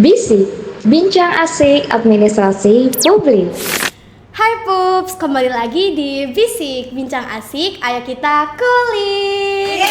Bisik, Bincang Asik Administrasi Publik. Hai Pups, kembali lagi di Bisik Bincang Asik. Ayo kita kulik.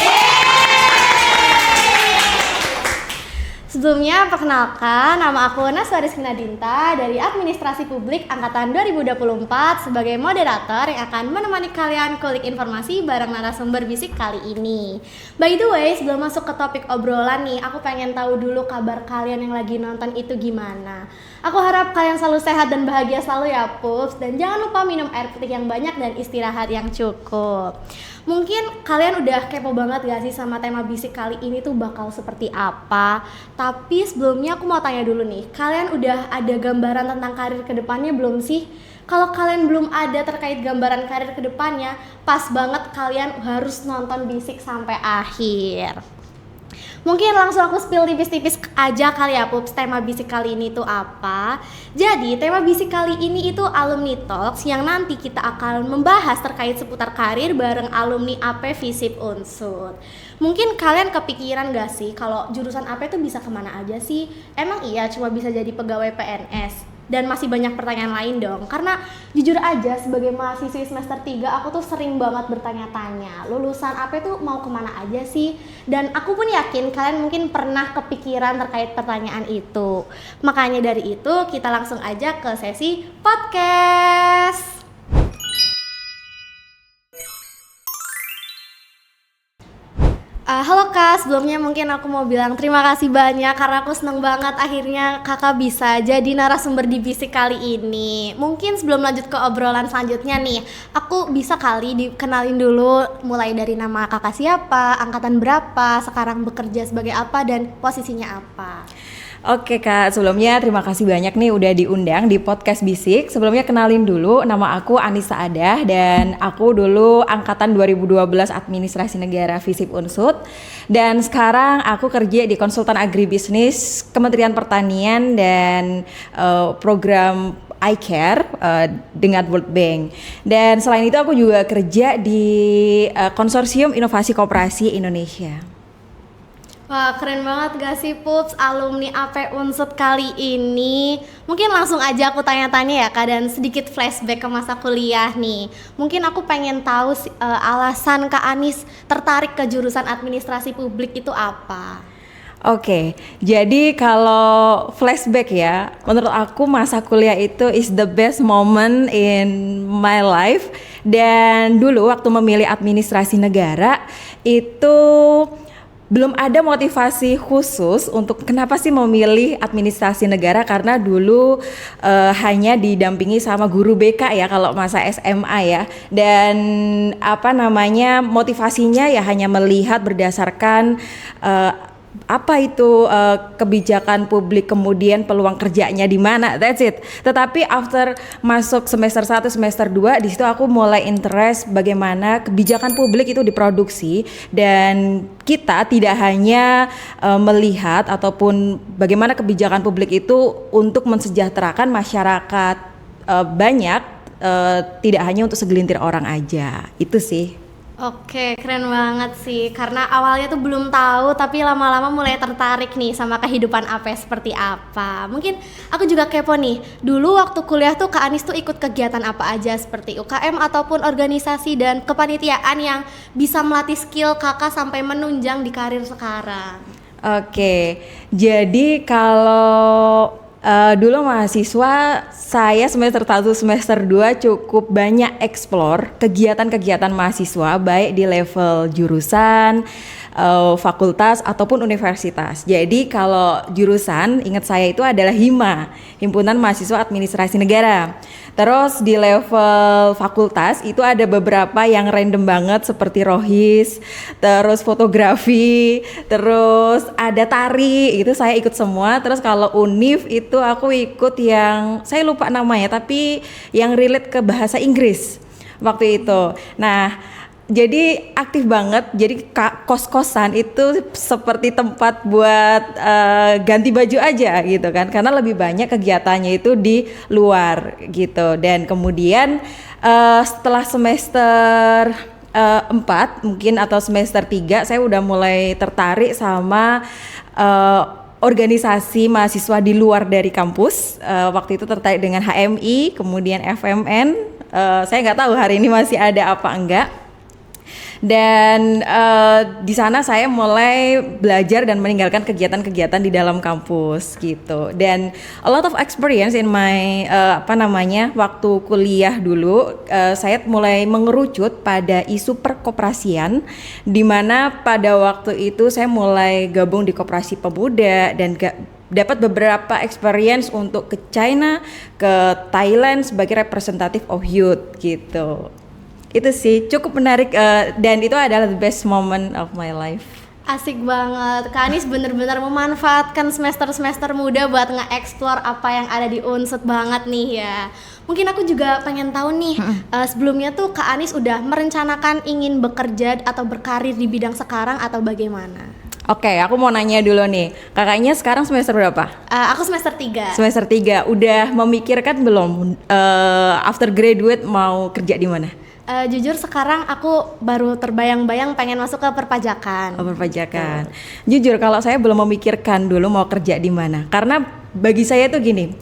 Sebelumnya perkenalkan, nama aku Naswari Dinta dari Administrasi Publik Angkatan 2024 sebagai moderator yang akan menemani kalian kulik informasi bareng narasumber Bisik kali ini. By the way, sebelum masuk ke topik obrolan nih, aku pengen tahu dulu kabar kalian yang lagi nonton itu gimana. Aku harap kalian selalu sehat dan bahagia selalu ya Pups, dan jangan lupa minum air putih yang banyak dan istirahat yang cukup. Mungkin kalian udah kepo banget gak sih sama tema Bisik kali ini tuh bakal seperti apa? Tapi sebelumnya aku mau tanya dulu nih, kalian udah ada gambaran tentang karir kedepannya belum sih? Kalau kalian belum ada terkait gambaran karir kedepannya, pas banget kalian harus nonton Bisik sampai akhir. Mungkin langsung aku spill tipis-tipis aja kali ya Pups, tema Bisik kali ini tuh apa. Jadi tema Bisik kali ini itu Alumni Talks yang nanti kita akan membahas terkait seputar karir bareng alumni AP Visip Unsut. Mungkin kalian kepikiran gak sih kalau jurusan AP itu bisa kemana aja sih? Emang iya cuma bisa jadi pegawai PNS? Dan masih banyak pertanyaan lain dong, karena jujur aja sebagai mahasiswi semester 3 aku tuh sering banget bertanya-tanya lulusan AP tuh mau kemana aja sih. Dan aku pun yakin kalian mungkin pernah kepikiran terkait pertanyaan itu. Makanya dari itu kita langsung aja ke sesi podcast. Halo Kak, sebelumnya mungkin aku mau bilang terima kasih banyak karena aku seneng banget akhirnya kakak bisa jadi narasumber di Bisik kali ini. Mungkin sebelum lanjut ke obrolan selanjutnya nih, aku bisa kali dikenalin dulu mulai dari nama kakak siapa, angkatan berapa, sekarang bekerja sebagai apa, dan posisinya apa. Oke Kak, sebelumnya terima kasih banyak nih udah diundang di podcast Bisik. Sebelumnya kenalin dulu, nama aku Anissa Adah dan aku dulu angkatan 2012 Administrasi Negara Visip Unsut. Dan sekarang aku kerja di konsultan agribisnis Kementerian Pertanian dan program iCare dengan World Bank. Dan selain itu aku juga kerja di Konsorsium Inovasi Koperasi Indonesia. Wah, keren banget gak sih Pups, alumni AP Unsut kali ini. Mungkin langsung aja aku tanya-tanya ya Kak, dan sedikit flashback ke masa kuliah nih. Mungkin aku pengen tahu alasan Kak Anis tertarik ke jurusan administrasi publik itu apa? Oke, jadi kalau flashback ya, menurut aku masa kuliah itu is the best moment in my life. Dan dulu waktu memilih administrasi negara itu belum ada motivasi khusus untuk kenapa sih memilih administrasi negara, karena dulu hanya didampingi sama guru BK ya kalau masa SMA ya, dan motivasinya ya hanya melihat berdasarkan apa itu kebijakan publik, kemudian peluang kerjanya di mana, that's it. Tetapi after masuk semester 1, semester 2, di situ aku mulai interest bagaimana kebijakan publik itu diproduksi, dan kita tidak hanya melihat ataupun bagaimana kebijakan publik itu untuk mensejahterakan masyarakat banyak, tidak hanya untuk segelintir orang aja. Itu sih. Oke, keren banget sih. Karena awalnya tuh belum tahu, tapi lama-lama mulai tertarik nih sama kehidupan AP seperti apa. Mungkin aku juga kepo nih. Dulu waktu kuliah tuh Kak Anis tuh ikut kegiatan apa aja seperti UKM ataupun organisasi dan kepanitiaan yang bisa melatih skill kakak sampai menunjang di karir sekarang. Oke, jadi kalau dulu mahasiswa, saya semester 1, semester 2 cukup banyak explore kegiatan-kegiatan mahasiswa baik di level jurusan, fakultas ataupun universitas. Jadi kalau jurusan, ingat saya itu adalah HIMA, Himpunan Mahasiswa Administrasi Negara. Terus di level fakultas itu ada beberapa yang random banget seperti rohis, terus fotografi, terus ada tari, itu saya ikut semua. Terus kalau univ itu aku ikut yang saya lupa namanya, tapi yang relate ke bahasa Inggris waktu itu. Nah, jadi aktif banget. Jadi kos-kosan itu seperti tempat buat ganti baju aja gitu kan, karena lebih banyak kegiatannya itu di luar gitu. Dan kemudian setelah semester 4 mungkin atau semester 3 saya udah mulai tertarik sama organisasi mahasiswa di luar dari kampus. Waktu itu terkait dengan HMI, kemudian FMN. Saya nggak tahu hari ini masih ada apa enggak. Dan di sana saya mulai belajar dan meninggalkan kegiatan-kegiatan di dalam kampus gitu. Dan a lot of experience in my waktu kuliah dulu, saya mulai mengerucut pada isu perkoperasian, di mana pada waktu itu saya mulai gabung di Koperasi Pemuda dan dapat beberapa experience untuk ke China, ke Thailand sebagai representative of youth gitu. Itu sih cukup menarik dan itu adalah the best moment of my life. Asik banget, Kak Anis bener-bener memanfaatkan semester-semester muda buat nge-explore apa yang ada di Unsud banget nih ya. Mungkin aku juga pengen tahu nih, sebelumnya tuh Kak Anis udah merencanakan ingin bekerja atau berkarir di bidang sekarang atau bagaimana? Oke, aku mau nanya dulu nih, kakaknya sekarang semester berapa? Aku semester 3. Semester 3, udah memikirkan belum after graduate mau kerja di mana? Jujur sekarang aku baru terbayang-bayang pengen masuk ke perpajakan. Oh, perpajakan. Jujur kalau saya belum memikirkan dulu mau kerja di mana. Karena bagi saya tuh gini,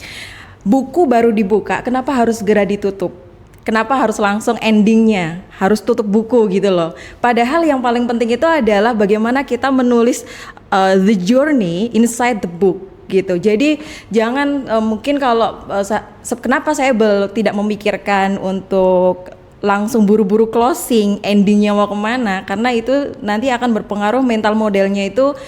buku baru dibuka, kenapa harus segera ditutup? Kenapa harus langsung endingnya? Harus tutup buku gitu loh. Padahal yang paling penting itu adalah bagaimana kita menulis the journey inside the book gitu. Jadi jangan mungkin kalau kenapa saya tidak memikirkan untuk langsung buru-buru closing, endingnya mau kemana, karena itu nanti akan berpengaruh mental modelnya itu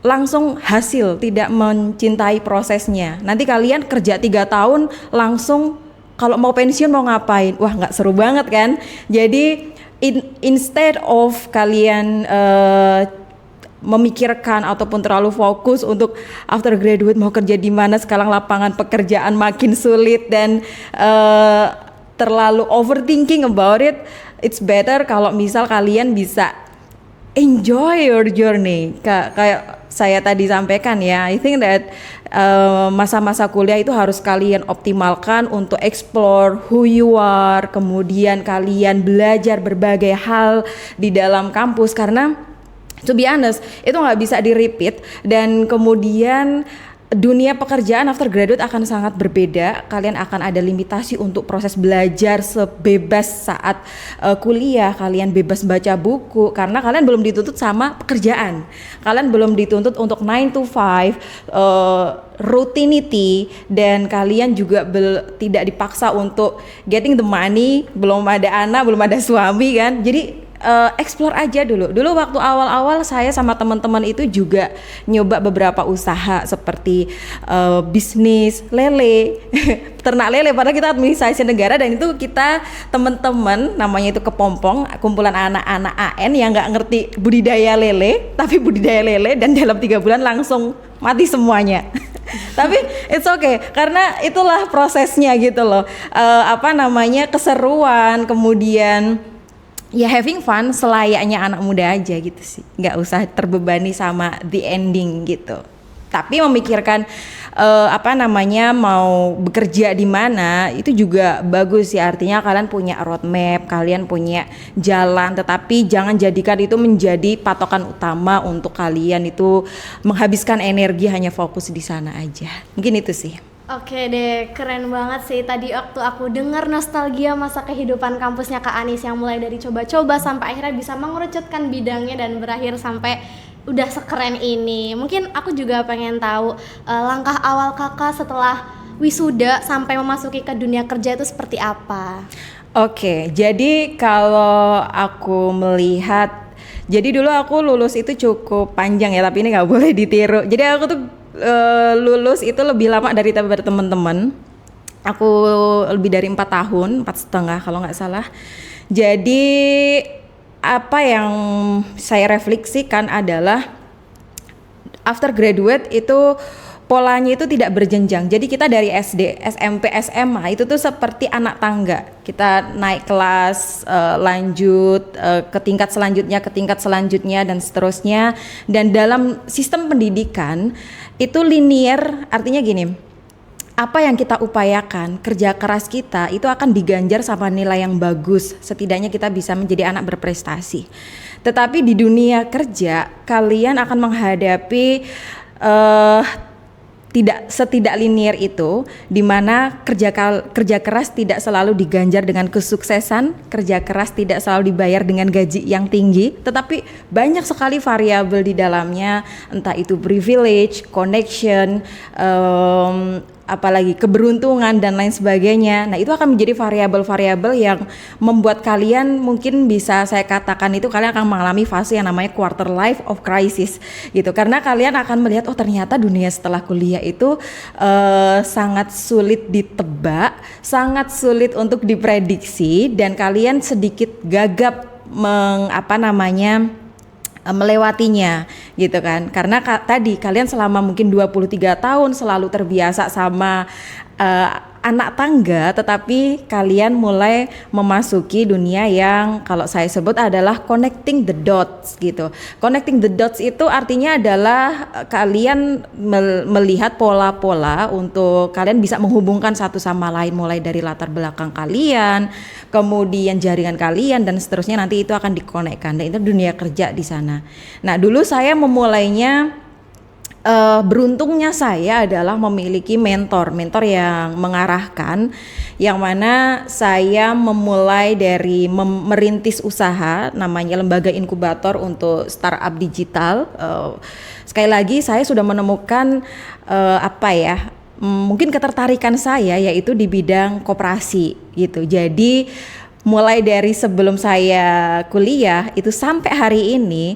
langsung hasil, tidak mencintai prosesnya. Nanti kalian kerja 3 tahun langsung kalau mau pensiun mau ngapain, wah nggak seru banget kan. Jadi instead of kalian memikirkan ataupun terlalu fokus untuk after graduate mau kerja di mana, sekarang lapangan pekerjaan makin sulit dan terlalu overthinking about it, it's better kalau misal kalian bisa enjoy your journey. Kayak saya tadi sampaikan ya, I think that masa-masa kuliah itu harus kalian optimalkan untuk explore who you are, kemudian kalian belajar berbagai hal di dalam kampus, karena to be honest itu nggak bisa di-repeat, dan kemudian dunia pekerjaan after graduate akan sangat berbeda. Kalian akan ada limitasi untuk proses belajar sebebas saat kuliah. Kalian bebas baca buku karena kalian belum dituntut sama pekerjaan. Kalian belum dituntut untuk 9 to 5 routinity, dan kalian juga tidak dipaksa untuk getting the money. Belum ada anak, belum ada suami kan. Jadi explore aja dulu. Dulu waktu awal-awal saya sama teman-teman itu juga nyoba beberapa usaha seperti bisnis lele, ternak lele. Padahal kita administrasi negara, dan itu kita teman-teman namanya itu kepompong, kumpulan anak-anak AN yang nggak ngerti budidaya lele, tapi budidaya lele, dan dalam 3 bulan langsung mati semuanya. Tapi it's okay, karena itulah prosesnya gitu loh. Keseruan, kemudian ya having fun selayaknya anak muda aja gitu sih, nggak usah terbebani sama the ending gitu. Tapi memikirkan mau bekerja di mana itu juga bagus ya, artinya kalian punya roadmap, kalian punya jalan, tetapi jangan jadikan itu menjadi patokan utama untuk kalian itu menghabiskan energi hanya fokus di sana aja. Mungkin itu sih. Oke deh, keren banget sih. Tadi waktu aku dengar nostalgia masa kehidupan kampusnya Kak Anis yang mulai dari coba-coba sampai akhirnya bisa mengerucutkan bidangnya dan berakhir sampai udah sekeren ini. Mungkin aku juga pengen tahu langkah awal kakak setelah wisuda sampai memasuki ke dunia kerja itu seperti apa? Oke, jadi kalau aku melihat, jadi dulu aku lulus itu cukup panjang ya, tapi ini nggak boleh ditiru. Jadi aku tuh lulus itu lebih lama dari teman-teman. Aku lebih dari 4 tahun, 4,5 kalau nggak salah. Jadi apa yang saya refleksikan adalah after graduate itu polanya itu tidak berjenjang. Jadi kita dari SD, SMP, SMA itu tuh seperti anak tangga. Kita naik kelas, lanjut ke tingkat selanjutnya dan seterusnya. Dan dalam sistem pendidikan itu linear, artinya gini, apa yang kita upayakan, kerja keras kita itu akan diganjar sama nilai yang bagus. Setidaknya kita bisa menjadi anak berprestasi. Tetapi di dunia kerja, kalian akan menghadapi eh tidak linear itu, di mana kerja keras tidak selalu diganjar dengan kesuksesan, kerja keras tidak selalu dibayar dengan gaji yang tinggi, tetapi banyak sekali variabel di dalamnya, entah itu privilege, connection, apalagi keberuntungan dan lain sebagainya. Nah, itu akan menjadi variabel-variabel yang membuat kalian, mungkin bisa saya katakan itu kalian akan mengalami fase yang namanya quarter life of crisis gitu. Karena kalian akan melihat, oh ternyata dunia setelah kuliah itu sangat sulit ditebak, sangat sulit untuk diprediksi, dan kalian sedikit gagap melewatinya gitu kan, karena tadi kalian selama mungkin 23 tahun selalu terbiasa sama anak tangga, tetapi kalian mulai memasuki dunia yang kalau saya sebut adalah connecting the dots gitu. Connecting the dots itu artinya adalah kalian melihat pola-pola untuk kalian bisa menghubungkan satu sama lain, mulai dari latar belakang kalian, kemudian jaringan kalian, dan seterusnya nanti itu akan dikonekkan, dan itu dunia kerja di sana. Nah, dulu saya memulainya, beruntungnya saya adalah memiliki mentor yang mengarahkan, yang mana saya memulai dari merintis usaha namanya lembaga inkubator untuk startup digital. Sekali lagi saya sudah menemukan mungkin ketertarikan saya yaitu di bidang koperasi gitu. Jadi mulai dari sebelum saya kuliah itu sampai hari ini,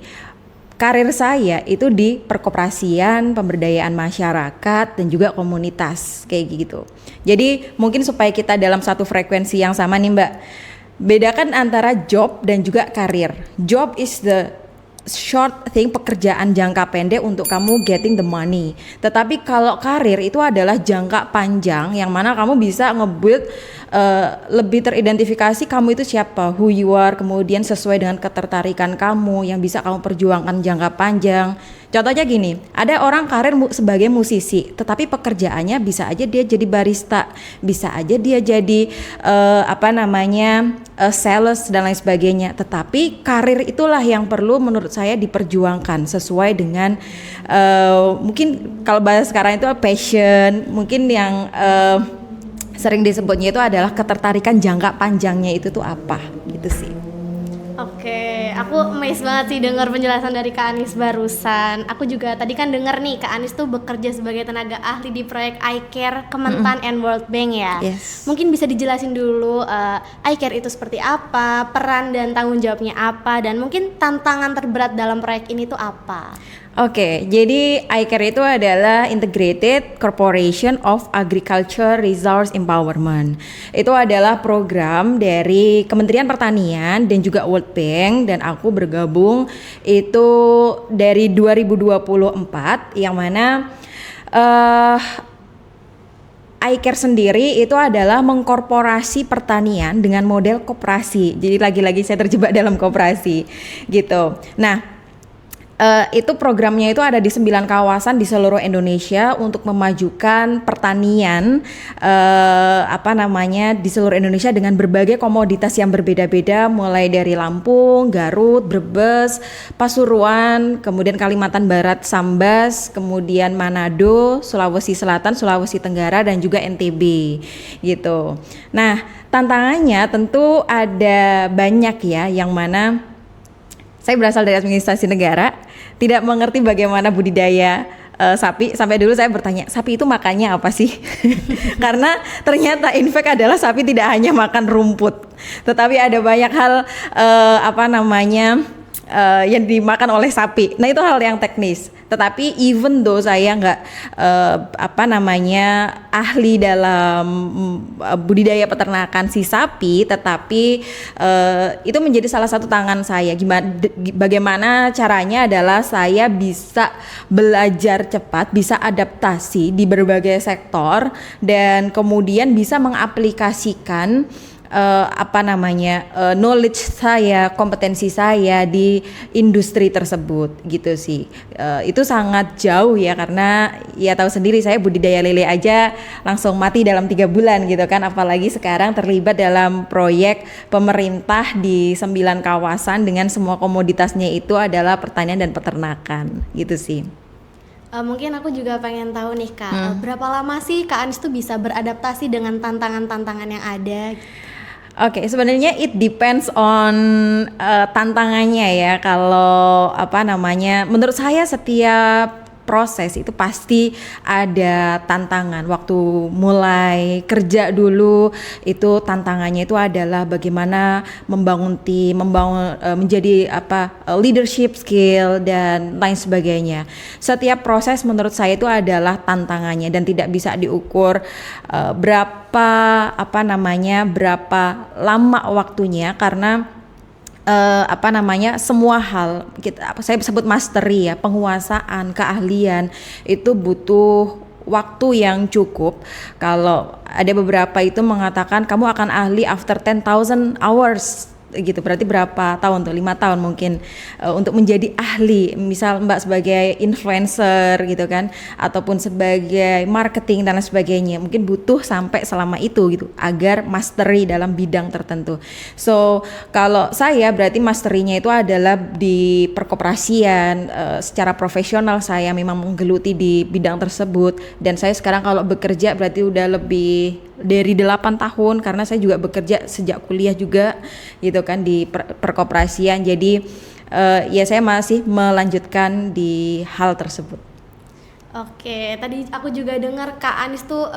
karir saya itu di perkoperasian, pemberdayaan masyarakat, dan juga komunitas kayak gitu. Jadi mungkin supaya kita dalam satu frekuensi yang sama nih Mbak, bedakan antara job dan juga karir. Job is the short thing, pekerjaan jangka pendek untuk kamu getting the money. Tetapi kalau karir itu adalah jangka panjang, yang mana kamu bisa nge-build lebih teridentifikasi kamu itu siapa, who you are, kemudian sesuai dengan ketertarikan kamu yang bisa kamu perjuangkan jangka panjang. Contohnya gini, ada orang karir sebagai musisi, tetapi pekerjaannya bisa aja dia jadi barista, bisa aja dia jadi sales dan lain sebagainya. Tetapi karir itulah yang perlu menurut saya diperjuangkan sesuai dengan mungkin kalau bahasa sekarang itu passion, mungkin yang sering disebutnya itu adalah ketertarikan jangka panjangnya itu tuh apa gitu sih. Oke, aku amazed banget sih dengar penjelasan dari Kak Anis barusan. Aku juga tadi kan dengar nih Kak Anis tuh bekerja sebagai tenaga ahli di proyek iCare Kementan and World Bank ya. Yes. Mungkin bisa dijelasin dulu iCare itu seperti apa, peran dan tanggung jawabnya apa, dan mungkin tantangan terberat dalam proyek ini tuh apa? Oke, jadi iCare itu adalah Integrated Corporation of Agriculture Resource Empowerment. Itu adalah program dari Kementerian Pertanian dan juga World Bank, dan aku bergabung itu dari 2024, yang mana iCare sendiri itu adalah mengkorporasi pertanian dengan model koperasi. Jadi lagi-lagi saya terjebak dalam koperasi gitu. Nah, itu programnya itu ada di 9 kawasan di seluruh Indonesia untuk memajukan pertanian di seluruh Indonesia dengan berbagai komoditas yang berbeda-beda, mulai dari Lampung, Garut, Brebes, Pasuruan, kemudian Kalimantan Barat, Sambas, kemudian Manado, Sulawesi Selatan, Sulawesi Tenggara, dan juga NTB gitu. Nah, tantangannya tentu ada banyak ya, yang mana saya berasal dari administrasi negara, tidak mengerti bagaimana budidaya sapi. Sampai dulu saya bertanya, sapi itu makannya apa sih? Karena ternyata in fact adalah sapi tidak hanya makan rumput, tetapi ada banyak hal yang dimakan oleh sapi. Nah, itu hal yang teknis. Tetapi even though saya nggak ahli dalam budidaya peternakan si sapi, tetapi itu menjadi salah satu tangan saya. Bagaimana caranya adalah saya bisa belajar cepat, bisa adaptasi di berbagai sektor, dan kemudian bisa mengaplikasikan knowledge saya, kompetensi saya di industri tersebut gitu sih. Itu sangat jauh ya, karena ya tahu sendiri saya budidaya lele aja langsung mati dalam 3 bulan gitu kan, apalagi sekarang terlibat dalam proyek pemerintah di 9 kawasan dengan semua komoditasnya itu adalah pertanian dan peternakan gitu sih. Mungkin aku juga pengen tahu nih Kak, berapa lama sih Kak Anis tuh bisa beradaptasi dengan tantangan-tantangan yang ada? Oke, sebenarnya it depends on tantangannya ya. Kalau apa namanya, menurut saya setiap proses itu pasti ada tantangan. Waktu mulai kerja dulu itu tantangannya itu adalah bagaimana membangun tim, menjadi leadership skill dan lain sebagainya. Setiap proses menurut saya itu adalah tantangannya dan tidak bisa diukur berapa berapa lama waktunya, karena semua hal saya sebut mastery ya, penguasaan, keahlian itu butuh waktu yang cukup. Kalau ada beberapa itu mengatakan kamu akan ahli after 10,000 hours gitu, berarti berapa tahun tuh, 5 tahun mungkin untuk menjadi ahli. Misal Mbak sebagai influencer gitu kan, ataupun sebagai marketing dan lain sebagainya, mungkin butuh sampai selama itu gitu agar mastery dalam bidang tertentu. So kalau saya berarti masterynya itu adalah di perkoperasian, secara profesional saya memang menggeluti di bidang tersebut, dan saya sekarang kalau bekerja berarti udah lebih dari 8 tahun, karena saya juga bekerja sejak kuliah juga gitu kan di perkoperasian. Jadi ya saya masih melanjutkan di hal tersebut. Oke, tadi aku juga dengar Kak Anis tuh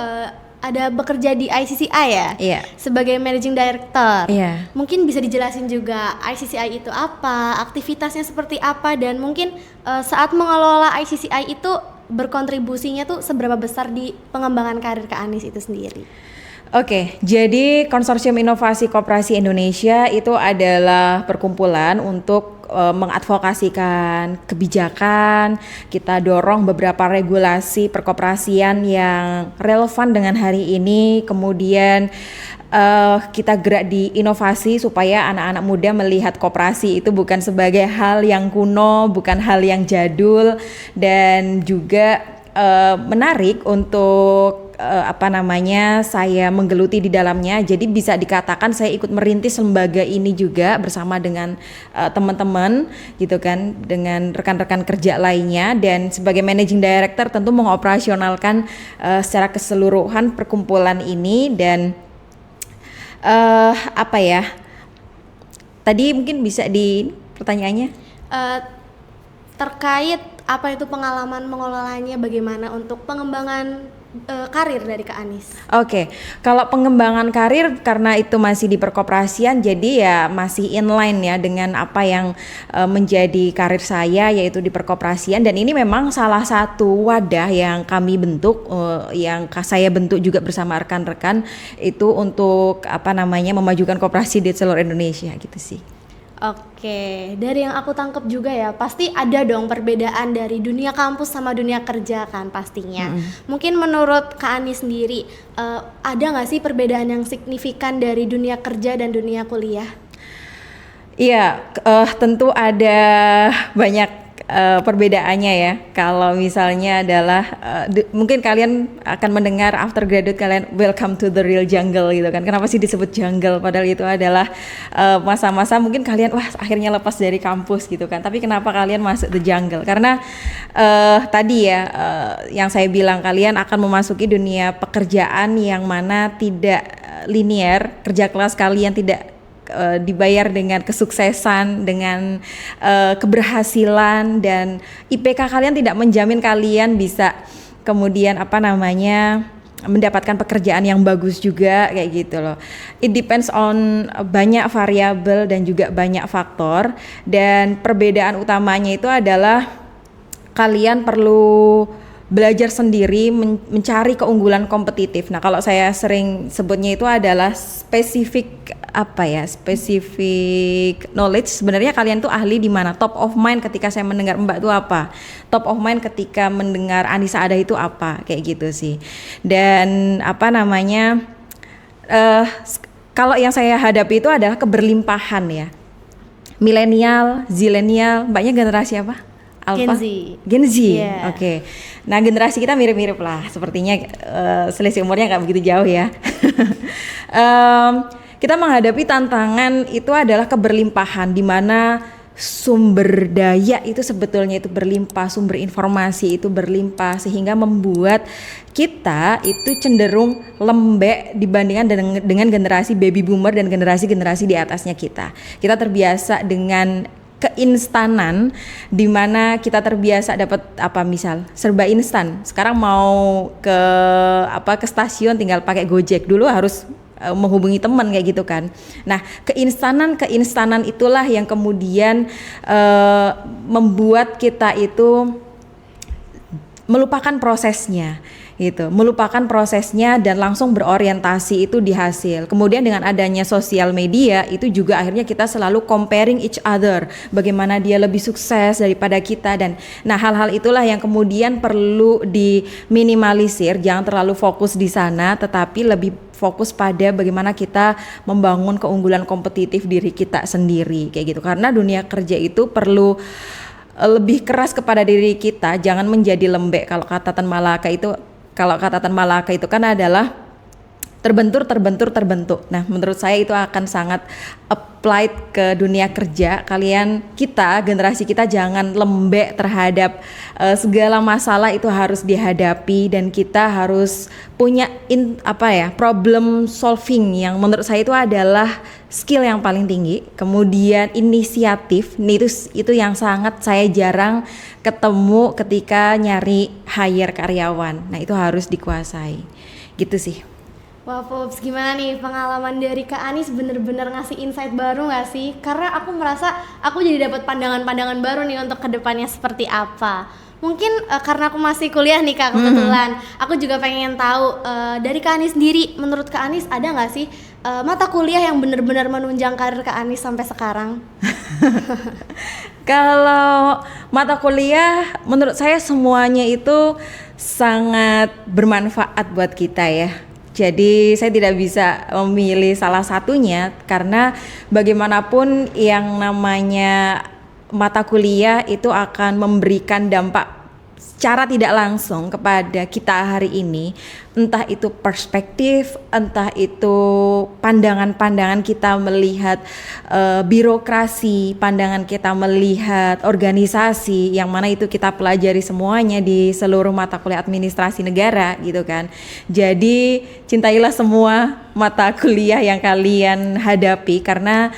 ada bekerja di ICCI ya? Iya. Sebagai managing director. Iya. Mungkin bisa dijelasin juga ICCI itu apa, aktivitasnya seperti apa, dan mungkin saat mengelola ICCI itu berkontribusinya tuh seberapa besar di pengembangan karir Kak Anis itu sendiri? Oke, jadi Konsorsium Inovasi Koperasi Indonesia itu adalah perkumpulan untuk mengadvokasikan kebijakan. Kita dorong beberapa regulasi perkoperasian yang relevan dengan hari ini. Kemudian kita gerak di inovasi supaya anak-anak muda melihat koperasi itu bukan sebagai hal yang kuno, bukan hal yang jadul, dan juga menarik untuk saya menggeluti di dalamnya. Jadi bisa dikatakan saya ikut merintis lembaga ini juga bersama dengan teman-teman gitu kan, dengan rekan-rekan kerja lainnya, dan sebagai managing director tentu mengoperasionalkan secara keseluruhan perkumpulan ini. Dan tadi mungkin bisa di pertanyaannya terkait apa itu pengalaman mengelolanya, bagaimana untuk pengembangan karir dari Kak Anis? Oke, kalau pengembangan karir karena itu masih di perkoperasian, jadi ya masih inline ya dengan apa yang menjadi karir saya, yaitu di perkoperasian. Dan ini memang salah satu wadah yang kami bentuk, yang saya bentuk juga bersama rekan-rekan itu untuk memajukan koperasi di seluruh Indonesia gitu sih. Oke, dari yang aku tangkap juga ya, pasti ada dong perbedaan dari dunia kampus sama dunia kerja kan pastinya. Mungkin menurut Kak Anis sendiri, ada nggak sih perbedaan yang signifikan dari dunia kerja dan dunia kuliah? Iya, tentu ada banyak perbedaannya ya. Kalau misalnya adalah mungkin kalian akan mendengar after graduate kalian welcome to the real jungle gitu kan. Kenapa sih disebut jungle, padahal itu adalah masa-masa mungkin kalian akhirnya lepas dari kampus gitu kan. Tapi kenapa kalian masuk the jungle? Karena tadi ya yang saya bilang, kalian akan memasuki dunia pekerjaan yang mana tidak linear. Kerja kelas kalian tidak dibayar dengan kesuksesan, dengan keberhasilan, dan IPK kalian tidak menjamin kalian bisa kemudian mendapatkan pekerjaan yang bagus juga kayak gitu loh. It depends on banyak variabel dan juga banyak faktor, dan perbedaan utamanya itu adalah kalian perlu belajar sendiri, mencari keunggulan kompetitif. Nah, kalau saya sering sebutnya itu adalah spesifik knowledge. Sebenarnya kalian tuh ahli di mana? Top of mind ketika saya mendengar Mbak itu apa? Top of mind ketika mendengar Anissa ada itu apa? Kayak gitu sih. Dan kalau yang saya hadapi itu adalah keberlimpahan ya. Milenial, zilenial, Mbaknya generasi apa? Alpha? Gen Z. Yeah. Oke. Nah, generasi kita mirip-mirip lah. Sepertinya selisih umurnya nggak begitu jauh ya. Kita menghadapi tantangan itu adalah keberlimpahan, di mana sumber daya itu sebetulnya itu berlimpah, sumber informasi itu berlimpah, sehingga membuat kita itu cenderung lembek dibandingkan dengan generasi baby boomer dan generasi-generasi di atasnya kita. Kita terbiasa dengan keinstanan, di mana kita terbiasa dapat misal serba instan. Sekarang mau ke stasiun tinggal pakai Gojek, dulu harus menghubungi teman kayak gitu kan. Nah, keinstanan itulah yang kemudian membuat kita itu melupakan prosesnya dan langsung berorientasi itu di hasil. Kemudian dengan adanya sosial media itu juga akhirnya kita selalu comparing each other, bagaimana dia lebih sukses daripada kita, dan nah hal-hal itulah yang kemudian perlu diminimalisir. Jangan terlalu fokus di sana, tetapi lebih fokus pada bagaimana kita membangun keunggulan kompetitif diri kita sendiri kayak gitu. Karena dunia kerja itu perlu lebih keras kepada diri kita, jangan menjadi lembek. Kalau kata Tan Malaka itu kan adalah terbentur. Nah, menurut saya itu akan sangat applied ke dunia kerja. Generasi kita jangan lembek terhadap segala masalah itu harus dihadapi, dan kita harus punya problem solving yang menurut saya itu adalah skill yang paling tinggi. Kemudian inisiatif, itu yang sangat saya jarang ketemu ketika nyari hire karyawan. Nah, itu harus dikuasai. Gitu sih. Wah Pops, gimana nih pengalaman dari Kak Anis, bener-bener ngasih insight baru gak sih? Karena aku merasa aku jadi dapat pandangan-pandangan baru nih untuk kedepannya seperti apa. Mungkin karena aku masih kuliah nih Kak, kebetulan aku juga pengen tahu dari Kak Anis sendiri, menurut Kak Anis ada gak sih mata kuliah yang bener-bener menunjang karir Kak Anis sampai sekarang? Kalau mata kuliah menurut saya semuanya itu sangat bermanfaat buat kita ya. Jadi saya tidak bisa memilih salah satunya, karena bagaimanapun yang namanya mata kuliah itu akan memberikan dampak secara tidak langsung kepada kita hari ini, entah itu perspektif, entah itu pandangan-pandangan kita melihat birokrasi, pandangan kita melihat organisasi, yang mana itu kita pelajari semuanya di seluruh mata kuliah administrasi negara gitu kan. Jadi cintailah semua mata kuliah yang kalian hadapi, karena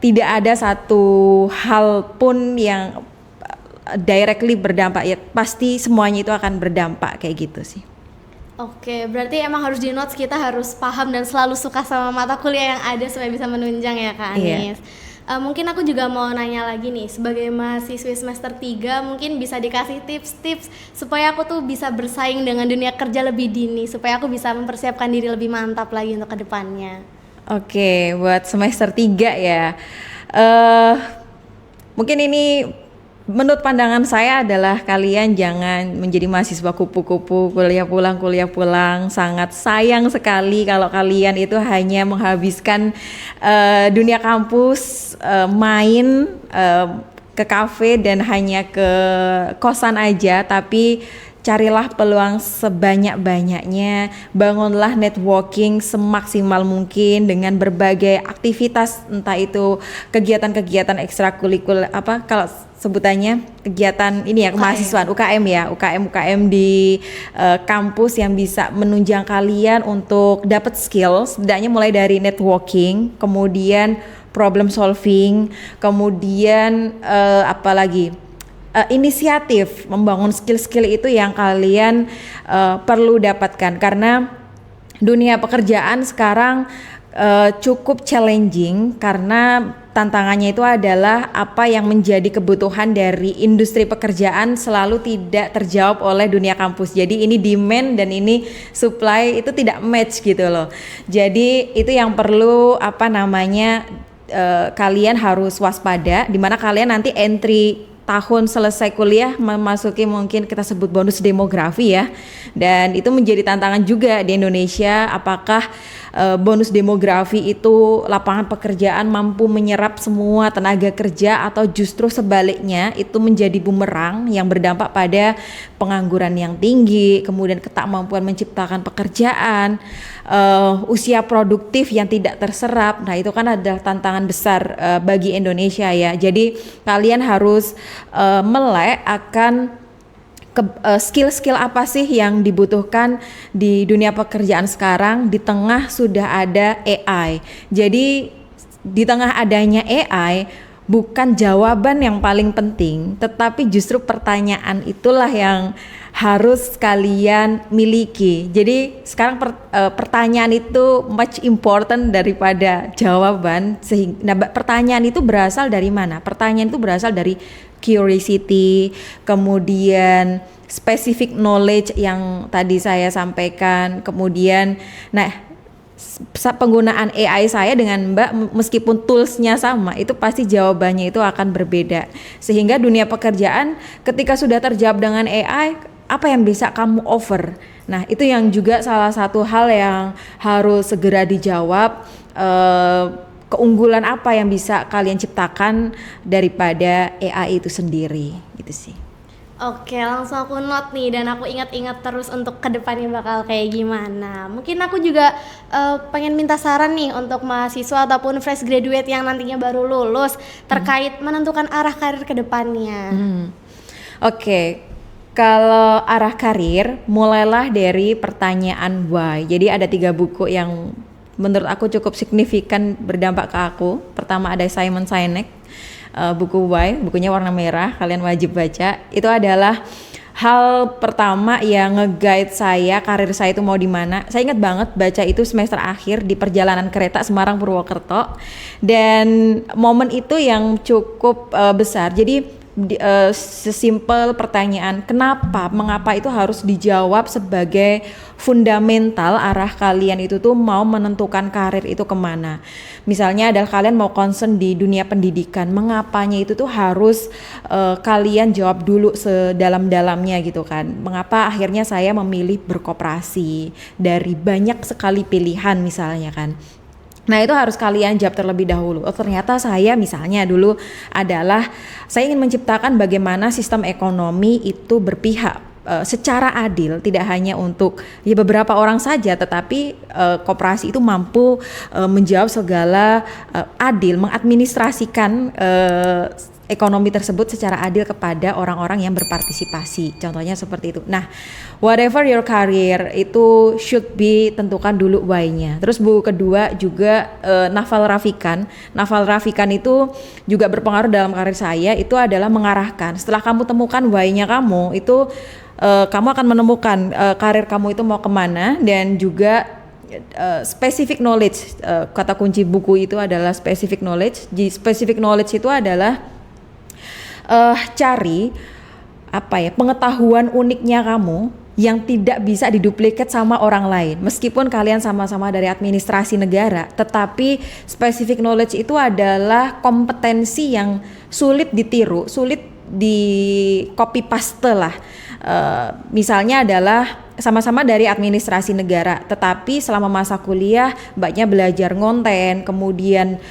tidak ada satu hal pun yang directly berdampak, ya pasti semuanya itu akan berdampak kayak gitu sih. Oke, berarti emang harus di notes, kita harus paham dan selalu suka sama mata kuliah yang ada supaya bisa menunjang ya Kak Anis. Mungkin aku juga mau nanya lagi nih, sebagai mahasiswi semester 3 mungkin bisa dikasih tips-tips supaya aku tuh bisa bersaing dengan dunia kerja lebih dini, supaya aku bisa mempersiapkan diri lebih mantap lagi untuk kedepannya. Oke, buat semester 3 ya, mungkin ini menurut pandangan saya adalah kalian jangan menjadi mahasiswa kupu-kupu, kuliah pulang. Sangat sayang sekali kalau kalian itu hanya menghabiskan dunia kampus, main ke kafe dan hanya ke kosan aja, tapi carilah peluang sebanyak-banyaknya, bangunlah networking semaksimal mungkin dengan berbagai aktivitas, entah itu kegiatan-kegiatan ekstrakurikuler, kalau sebutannya kegiatan ini ya, kemahasiswaan, UKM di kampus yang bisa menunjang kalian untuk dapat skill, setidaknya mulai dari networking, kemudian problem solving, kemudian inisiatif, membangun skill-skill itu yang kalian perlu dapatkan, karena dunia pekerjaan sekarang cukup challenging, karena tantangannya itu adalah apa yang menjadi kebutuhan dari industri pekerjaan selalu tidak terjawab oleh dunia kampus. Jadi ini demand dan ini supply itu tidak match gitu loh. Jadi itu yang perlu kalian harus waspada, dimana kalian nanti entry tahun selesai kuliah memasuki mungkin kita sebut bonus demografi ya, dan itu menjadi tantangan juga di Indonesia. Apakah bonus demografi itu lapangan pekerjaan mampu menyerap semua tenaga kerja, atau justru sebaliknya itu menjadi bumerang yang berdampak pada pengangguran yang tinggi, kemudian ketakmampuan menciptakan pekerjaan, usia produktif yang tidak terserap. Nah itu kan adalah tantangan besar bagi Indonesia ya. Jadi kalian harus melek akan skill-skill apa sih yang dibutuhkan di dunia pekerjaan sekarang di tengah sudah ada AI. Jadi di tengah adanya AI, bukan jawaban yang paling penting, tetapi justru pertanyaan itulah yang harus kalian miliki. Jadi sekarang pertanyaan itu much important daripada jawaban. Sehingga pertanyaan itu berasal dari mana? Pertanyaan itu berasal dari curiosity, kemudian specific knowledge yang tadi saya sampaikan, kemudian penggunaan AI saya dengan Mbak meskipun toolsnya sama, itu pasti jawabannya itu akan berbeda. Sehingga dunia pekerjaan ketika sudah terjawab dengan AI, apa yang bisa kamu offer? Nah itu yang juga salah satu hal yang harus segera dijawab. Keunggulan apa yang bisa kalian ciptakan daripada AI itu sendiri, gitu sih. Oke, langsung aku note nih dan aku ingat-ingat terus untuk kedepannya bakal kayak gimana. Mungkin aku juga pengen minta saran nih untuk mahasiswa ataupun fresh graduate yang nantinya baru lulus terkait menentukan arah karir kedepannya. Oke, kalau arah karir mulailah dari pertanyaan why. Jadi ada 3 buku yang menurut aku cukup signifikan berdampak ke aku. Pertama ada Simon Sinek, buku Why, bukunya warna merah, kalian wajib baca. Itu adalah hal pertama yang nge-guide saya, karir saya itu mau di mana. Saya ingat banget baca itu semester akhir di perjalanan kereta Semarang Purwokerto, dan momen itu yang cukup besar. Jadi sesimpel pertanyaan kenapa, mengapa itu harus dijawab sebagai fundamental arah kalian itu tuh mau menentukan karir itu kemana. Misalnya adalah kalian mau concern di dunia pendidikan, mengapanya itu tuh harus kalian jawab dulu sedalam-dalamnya gitu kan. Mengapa akhirnya saya memilih berkoperasi dari banyak sekali pilihan misalnya kan. Nah itu harus kalian jawab terlebih dahulu. Oh ternyata saya misalnya dulu adalah saya ingin menciptakan bagaimana sistem ekonomi itu berpihak secara adil, tidak hanya untuk ya beberapa orang saja, tetapi koperasi itu mampu menjawab segala adil, mengadministrasikan ekonomi tersebut secara adil kepada orang-orang yang berpartisipasi. Contohnya seperti itu. Nah, whatever your career itu should be tentukan dulu why-nya. Terus buku kedua juga Naval Ravikant. Naval Ravikant itu juga berpengaruh dalam karir saya. Itu adalah mengarahkan. Setelah kamu temukan why-nya kamu, itu kamu akan menemukan karir kamu itu mau kemana, dan juga specific knowledge. Kata kunci buku itu adalah specific knowledge. Specific knowledge itu adalah cari pengetahuan uniknya kamu yang tidak bisa diduplikat sama orang lain. Meskipun kalian sama-sama dari administrasi negara, tetapi specific knowledge itu adalah kompetensi yang sulit ditiru, sulit di copy paste lah. Misalnya adalah sama-sama dari administrasi negara, tetapi selama masa kuliah mbaknya belajar ngonten, kemudian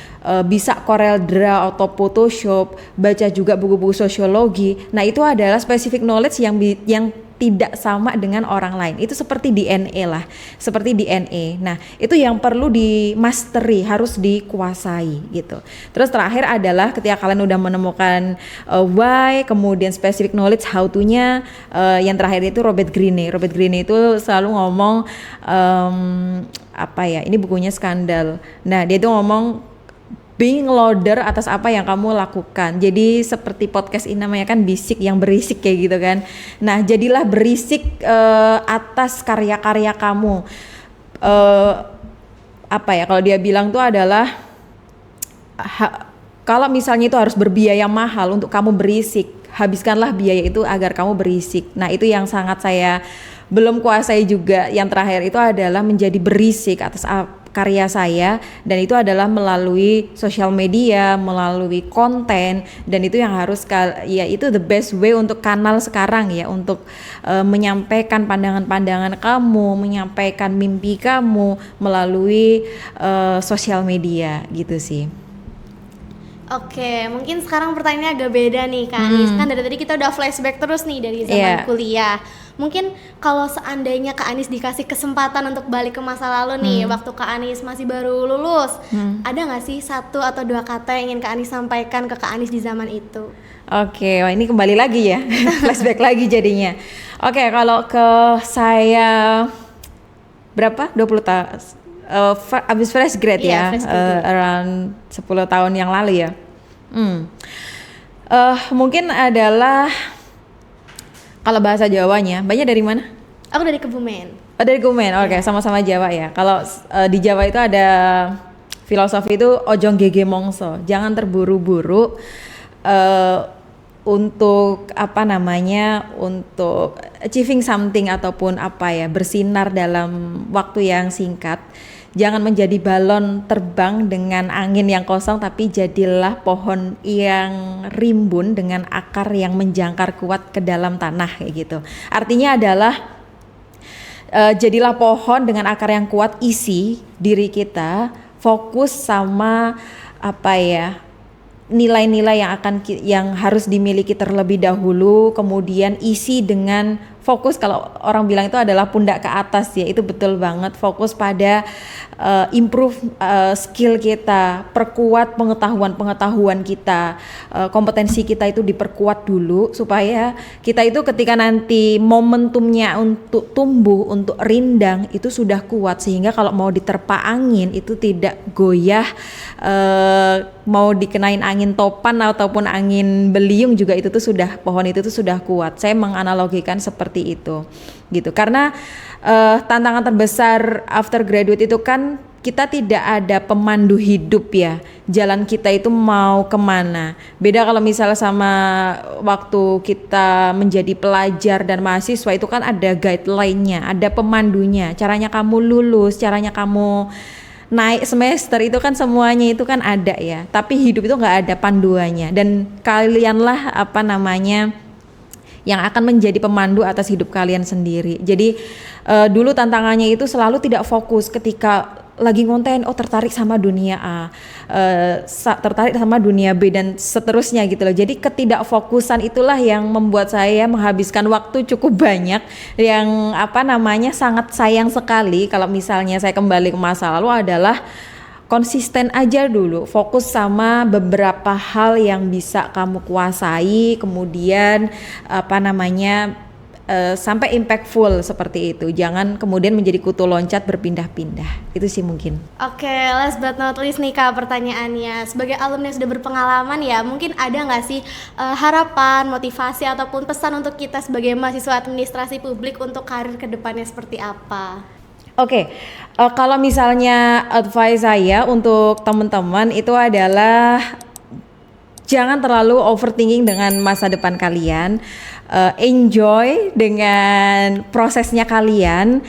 bisa Corel Draw atau Photoshop, baca juga buku-buku sosiologi. Nah itu adalah specific knowledge yang tidak sama dengan orang lain. Itu seperti DNA lah, seperti DNA. Nah itu yang perlu di mastery, harus dikuasai gitu. Terus terakhir adalah ketika kalian udah menemukan why, kemudian specific knowledge, how to-nya, yang terakhir itu Robert Greene. Robert Greene itu selalu ngomong ini bukunya Skandal. Nah dia itu ngomong being louder atas apa yang kamu lakukan. Jadi seperti podcast ini namanya kan bisik yang berisik kayak gitu kan. Nah jadilah berisik atas karya-karya kamu. Kalau dia bilang tuh adalah kalau misalnya itu harus berbiaya mahal untuk kamu berisik, habiskanlah biaya itu agar kamu berisik. Nah itu yang sangat saya belum kuasai juga. Yang terakhir itu adalah menjadi berisik atas karya saya, dan itu adalah melalui sosial media, melalui konten, dan itu yang harus ya itu the best way untuk kanal sekarang ya, untuk menyampaikan pandangan-pandangan kamu, menyampaikan mimpi kamu melalui sosial media gitu sih. Oke, mungkin sekarang pertanyaannya agak beda nih Kak Anis. Kan dari tadi kita udah flashback terus nih dari zaman kuliah. Mungkin kalau seandainya Kak Anis dikasih kesempatan untuk balik ke masa lalu nih, waktu Kak Anis masih baru lulus, ada nggak sih 1 atau 2 kata yang ingin Kak Anis sampaikan ke Kak Anis di zaman itu? Oke, wah ini kembali lagi ya, flashback lagi jadinya. Oke, kalau ke saya berapa? 20 tahun. Abis fresh grade ya, around 10 tahun yang lalu ya. Mungkin adalah kalau bahasa Jawanya, Mbaknya dari mana? Aku dari Kebumen. Oh, dari Kebumen, oke, sama-sama Jawa ya. Kalau di Jawa itu ada filosofi itu ojong gege mongso, jangan terburu-buru untuk untuk achieving something ataupun bersinar dalam waktu yang singkat. Jangan menjadi balon terbang dengan angin yang kosong, tapi jadilah pohon yang rimbun dengan akar yang menjangkar kuat ke dalam tanah kayak gitu. Artinya adalah jadilah pohon dengan akar yang kuat, isi diri kita, fokus sama nilai-nilai yang harus dimiliki terlebih dahulu, kemudian isi dengan fokus, kalau orang bilang itu adalah pundak ke atas ya, itu betul banget, fokus pada improve skill kita, perkuat pengetahuan kita, kompetensi kita itu diperkuat dulu supaya kita itu ketika nanti momentumnya untuk tumbuh, untuk rindang itu sudah kuat, sehingga kalau mau diterpa angin itu tidak goyah, mau dikenain angin topan ataupun angin beliung juga itu tuh pohon itu tuh sudah kuat. Saya menganalogikan seperti itu gitu, karena tantangan terbesar after graduate itu kan kita tidak ada pemandu hidup ya, jalan kita itu mau kemana. Beda kalau misalnya sama waktu kita menjadi pelajar dan mahasiswa, itu kan ada guideline-nya, ada pemandunya, caranya kamu lulus, caranya kamu naik semester, itu kan semuanya itu kan ada ya, tapi hidup itu nggak ada panduannya, dan kalianlah yang akan menjadi pemandu atas hidup kalian sendiri. Jadi dulu tantangannya itu selalu tidak fokus ketika lagi ngonten, tertarik sama dunia A, tertarik sama dunia B, dan seterusnya gitu loh. Jadi ketidakfokusan itulah yang membuat saya menghabiskan waktu cukup banyak, yang sangat sayang sekali kalau misalnya saya kembali ke masa lalu adalah konsisten aja dulu, fokus sama beberapa hal yang bisa kamu kuasai, kemudian sampai impactful seperti itu. Jangan kemudian menjadi kutu loncat berpindah-pindah. Itu sih mungkin. Oke, last but not least nih Kak, pertanyaannya. Sebagai alumni yang sudah berpengalaman ya, mungkin ada nggak sih harapan, motivasi ataupun pesan untuk kita sebagai mahasiswa administrasi publik untuk karir kedepannya seperti apa? Oke, kalau misalnya advice saya untuk teman-teman itu adalah jangan terlalu overthinking dengan masa depan kalian, enjoy dengan prosesnya kalian.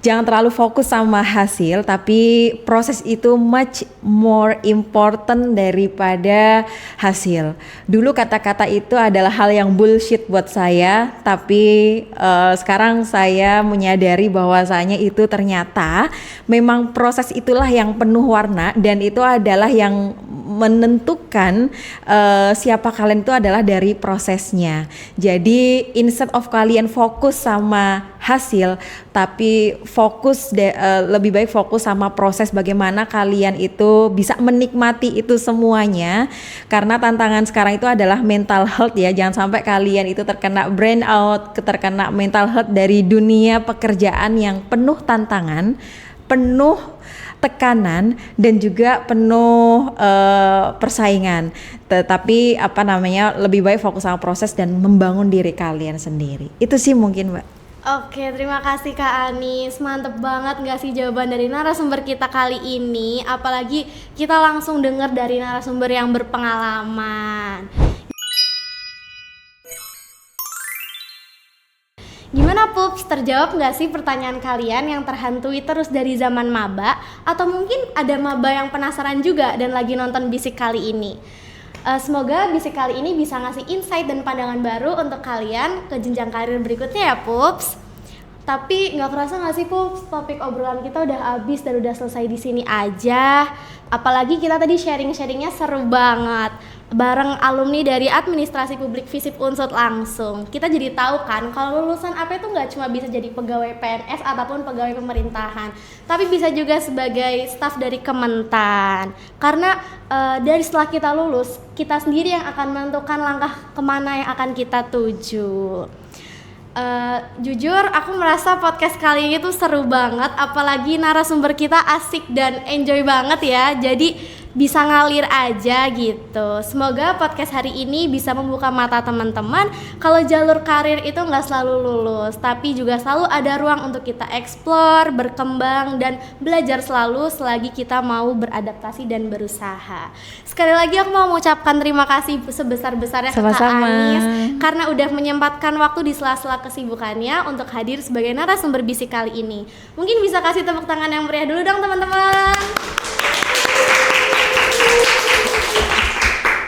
Jangan terlalu fokus sama hasil, tapi proses itu much more important daripada hasil. Dulu kata-kata itu adalah hal yang bullshit buat saya, tapi sekarang saya menyadari bahwasanya itu ternyata memang proses itulah yang penuh warna, dan itu adalah yang menentukan siapa kalian itu adalah dari prosesnya. Jadi instead of kalian fokus sama hasil, tapi lebih baik fokus sama proses bagaimana kalian itu bisa menikmati itu semuanya. Karena tantangan sekarang itu adalah mental health ya, jangan sampai kalian itu terkena burn out, terkena mental health dari dunia pekerjaan yang penuh tantangan, penuh tekanan, dan juga penuh persaingan. Tetapi lebih baik fokus sama proses dan membangun diri kalian sendiri. Itu sih mungkin, Mbak. Oke, terima kasih Kak Anis. Mantep banget gak sih jawaban dari narasumber kita kali ini. Apalagi kita langsung dengar dari narasumber yang berpengalaman. Gimana Pups, terjawab nggak sih pertanyaan kalian yang terhantui terus dari zaman maba? Atau mungkin ada maba yang penasaran juga dan lagi nonton Bisik kali ini? Semoga Bisik kali ini bisa ngasih insight dan pandangan baru untuk kalian ke jenjang karir berikutnya ya Pups. Tapi nggak kerasa nggak sih Pups, topik obrolan kita udah habis dan udah selesai di sini aja. Apalagi kita tadi sharing-sharingnya seru banget bareng alumni dari Administrasi Publik FISIP Unsut langsung. Kita jadi tahu kan kalau lulusan AP itu nggak cuma bisa jadi pegawai PNS ataupun pegawai pemerintahan, tapi bisa juga sebagai staf dari Kementan. Karena dari setelah kita lulus, kita sendiri yang akan menentukan langkah kemana yang akan kita tuju. Jujur aku merasa podcast kali ini tuh seru banget, apalagi narasumber kita asik dan enjoy banget ya, jadi bisa ngalir aja gitu. Semoga podcast hari ini bisa membuka mata teman-teman kalau jalur karir itu nggak selalu lulus, tapi juga selalu ada ruang untuk kita explore, berkembang, dan belajar selalu selagi kita mau beradaptasi dan berusaha. Sekali lagi aku mau mengucapkan terima kasih sebesar-besarnya ke Kak Anis karena udah menyempatkan waktu di sela-sela kesibukannya untuk hadir sebagai narasumber Bisik kali ini. Mungkin bisa kasih tepuk tangan yang meriah dulu dong teman-teman.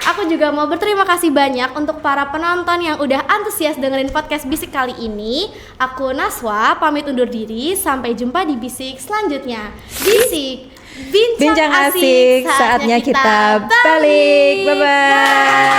Aku juga mau berterima kasih banyak untuk para penonton yang udah antusias dengerin podcast Bisik kali ini. Aku Naswa, pamit undur diri. Sampai jumpa di Bisik selanjutnya. Bisik, bincang asik, saatnya kita balik. Bye-bye.